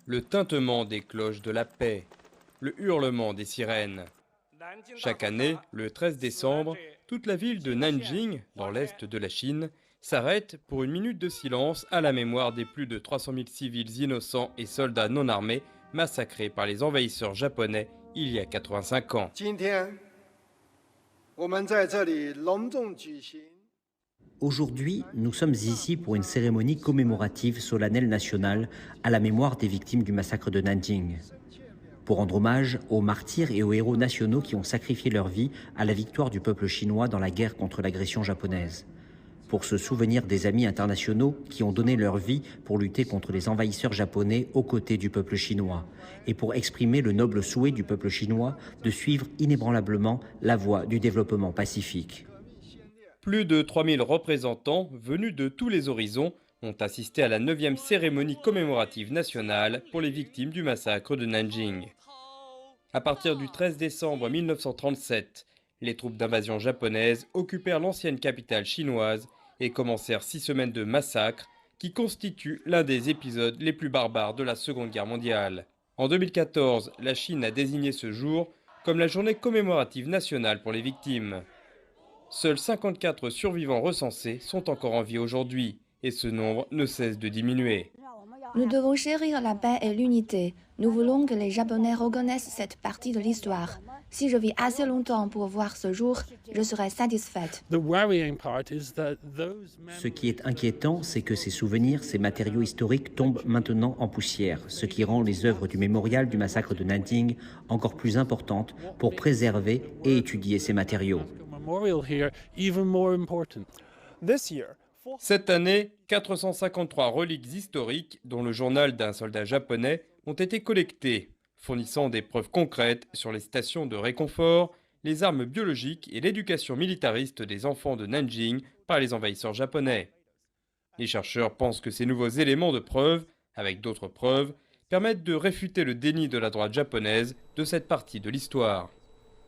Le tintement des cloches de la paix, le hurlement des sirènes. Chaque année, le 13 décembre, toute la ville de Nanjing, dans l'est de la Chine, s'arrête pour une minute de silence à la mémoire des plus de 300 000 civils innocents et soldats non armés massacrés par les envahisseurs japonais il y a 85 ans. Aujourd'hui, nous sommes ici pour une cérémonie commémorative solennelle nationale à la mémoire des victimes du massacre de Nanjing, pour rendre hommage aux martyrs et aux héros nationaux qui ont sacrifié leur vie à la victoire du peuple chinois dans la guerre contre l'agression japonaise, pour se souvenir des amis internationaux qui ont donné leur vie pour lutter contre les envahisseurs japonais aux côtés du peuple chinois, et pour exprimer le noble souhait du peuple chinois de suivre inébranlablement la voie du développement pacifique. Plus de 3000 représentants venus de tous les horizons ont assisté à la 9e cérémonie commémorative nationale pour les victimes du massacre de Nanjing. À partir du 13 décembre 1937, les troupes d'invasion japonaises occupèrent l'ancienne capitale chinoise et commencèrent 6 semaines de massacres qui constituent l'un des épisodes les plus barbares de la Seconde Guerre mondiale. En 2014, la Chine a désigné ce jour comme la journée commémorative nationale pour les victimes. Seuls 54 survivants recensés sont encore en vie aujourd'hui, et ce nombre ne cesse de diminuer. Nous devons chérir la paix et l'unité. Nous voulons que les Japonais reconnaissent cette partie de l'histoire. Si je vis assez longtemps pour voir ce jour, je serai satisfaite. Ce qui est inquiétant, c'est que ces souvenirs, ces matériaux historiques tombent maintenant en poussière, ce qui rend les œuvres du mémorial du massacre de Nanjing encore plus importantes pour préserver et étudier ces matériaux. Cette année, 453 reliques historiques, dont le journal d'un soldat japonais, ont été collectées, fournissant des preuves concrètes sur les stations de réconfort, les armes biologiques et l'éducation militariste des enfants de Nanjing par les envahisseurs japonais. Les chercheurs pensent que ces nouveaux éléments de preuve, avec d'autres preuves, permettent de réfuter le déni de la droite japonaise de cette partie de l'histoire.